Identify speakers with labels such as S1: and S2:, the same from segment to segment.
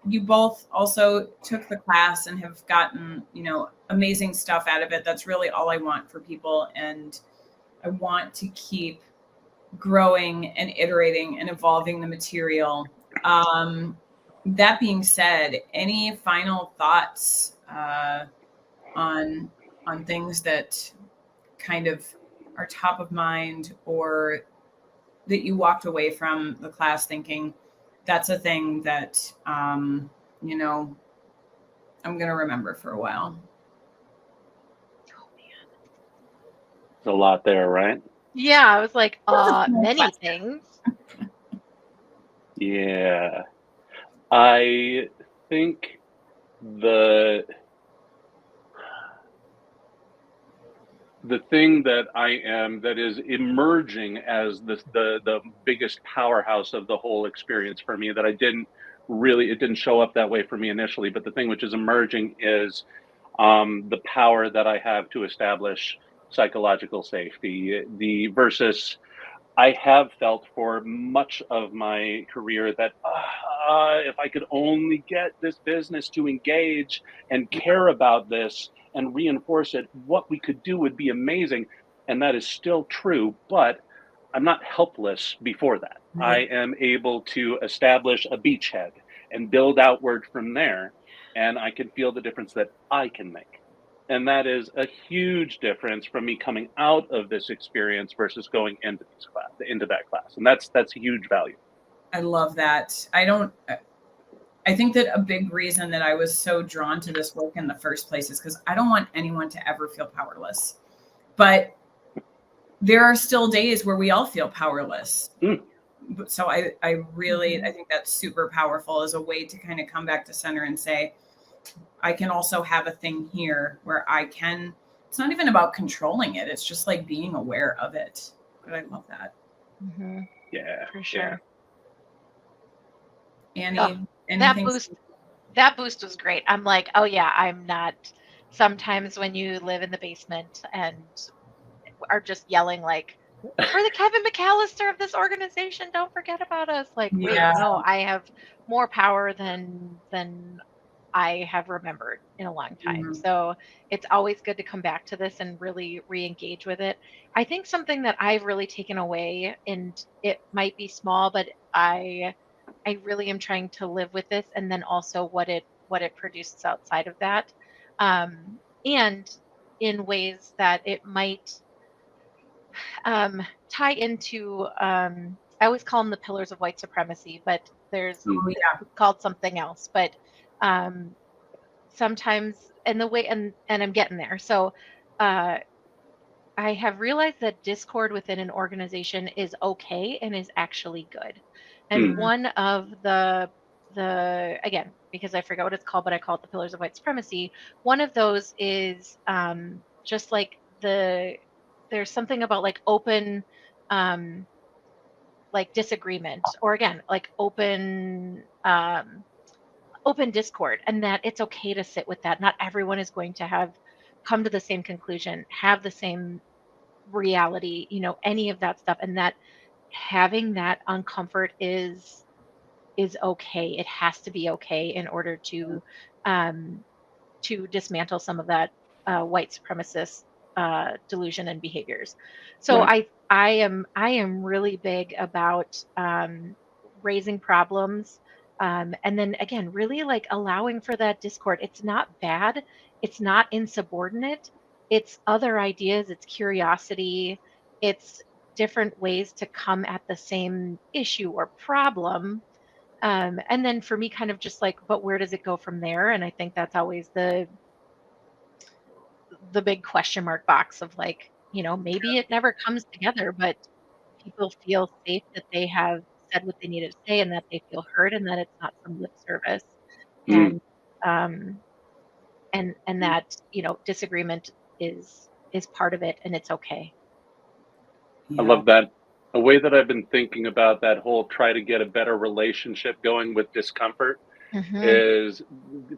S1: you both also took the class and have gotten, amazing stuff out of it. That's really all I want for people. And I want to keep growing and iterating and evolving the material. That being said, any final thoughts on things that kind of are top of mind, or that you walked away from the class thinking that's a thing that I'm going to remember for a while?
S2: Oh man.
S3: There's a lot there, right?
S2: Yeah, I was like, many things.
S3: Yeah. I think the thing that is emerging as the biggest powerhouse of the whole experience for me, that it didn't show up that way for me initially, but the thing which is emerging is the power that I have to establish psychological safety. Versus, I have felt for much of my career that if I could only get this business to engage and care about this and reinforce it, what we could do would be amazing. And that is still true, but I'm not helpless before that.
S1: Right.
S3: I am able to establish a beachhead and build outward from there. And I can feel the difference that I can make. And that is a huge difference from me coming out of this experience versus going into that class. And that's a huge value.
S1: I love that. I think that a big reason that I was so drawn to this work in the first place is because I don't want anyone to ever feel powerless. But there are still days where we all feel powerless. So I think that's super powerful as a way to kind of come back to center and say, I can also have a thing here where it's not even about controlling it. It's just like being aware of it. But I love that.
S2: Mm-hmm.
S3: Yeah,
S2: for sure.
S1: Yeah. Annie,
S2: that boost was great. I'm like, oh yeah, I'm not. Sometimes when you live in the basement and are just yelling like, we're the Kevin McAllister of this organization, don't forget about us. Like, wait, no, I have more power than I have remembered in a long time.
S1: Mm-hmm.
S2: So it's always good to come back to this and really re-engage with it. I think something that I've really taken away, and it might be small, but I really am trying to live with this, and then also what it produces outside of that, and in ways that it might tie into. I always call them the pillars of white supremacy, but there's called something else. But sometimes, and the way, and I'm getting there. So I have realized that discord within an organization is okay and is actually good. And one of the again, because I forgot what it's called, but I call it the pillars of white supremacy. One of those is just like there's something about like open like disagreement, or again like open discord, and that it's okay to sit with that. Not everyone is going to come to the same conclusion, have the same reality, any of that stuff, and that having that uncomfort is okay. It has to be okay in order to dismantle some of that white supremacist delusion and behaviors. So I am really big about raising problems, and then again really like allowing for that discord. It's not bad, it's not insubordinate, it's other ideas, it's curiosity, it's different ways to come at the same issue or problem. And then for me, kind of just like, but where does it go from there? And I think that's always the big question mark box of like, maybe it never comes together, but people feel safe that they have said what they needed to say, and that they feel heard, and that it's not some lip service. And and that, disagreement is part of it, and it's okay.
S3: I love that. A way that I've been thinking about that whole try to get a better relationship going with discomfort is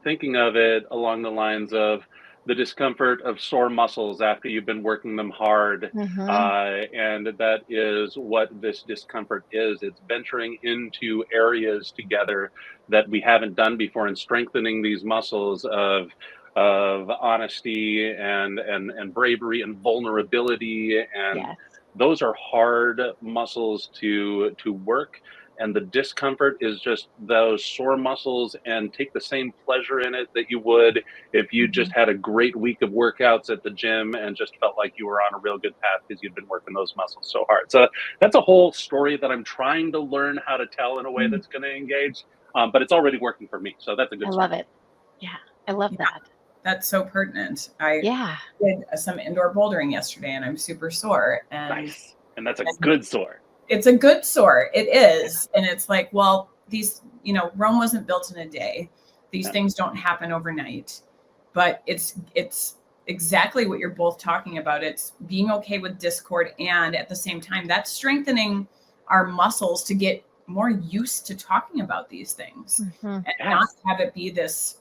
S3: thinking of it along the lines of the discomfort of sore muscles after you've been working them hard.
S2: Mm-hmm.
S3: And that is what this discomfort is. It's venturing into areas together that we haven't done before and strengthening these muscles of honesty and bravery and vulnerability. And
S2: Yes.
S3: those are hard muscles to work, and the discomfort is just those sore muscles, and take the same pleasure in it that you would if you
S2: Mm-hmm.
S3: just had a great week of workouts at the gym and just felt like you were on a real good path because you'd been working those muscles so hard. So that's a whole story that I'm trying to learn how to tell in a way
S2: Mm.
S3: that's going to engage, but it's already working for me, so that's a
S2: I
S3: good
S2: love
S3: start.
S2: it. Yeah, I love
S1: Yeah,
S2: that.
S1: that's so pertinent. I
S2: Yeah.
S1: did some indoor bouldering yesterday and I'm super sore. And
S3: Nice. And that's a good sore.
S1: it's a good sore. It is. And it's like, well, these, Rome wasn't built in a day. These
S3: Yeah.
S1: things don't happen overnight. But it's exactly what you're both talking about. It's being okay with discord, and at the same time, that's strengthening our muscles to get more used to talking about these things
S2: Mm-hmm.
S1: and
S3: Yeah.
S1: not have it be this,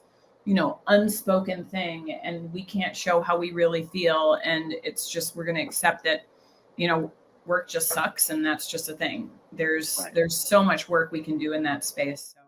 S1: unspoken thing, and we can't show how we really feel. And it's just, we're going to accept that, work just sucks, and that's just a thing. There's
S3: Right.
S1: so much work we can do in that space. So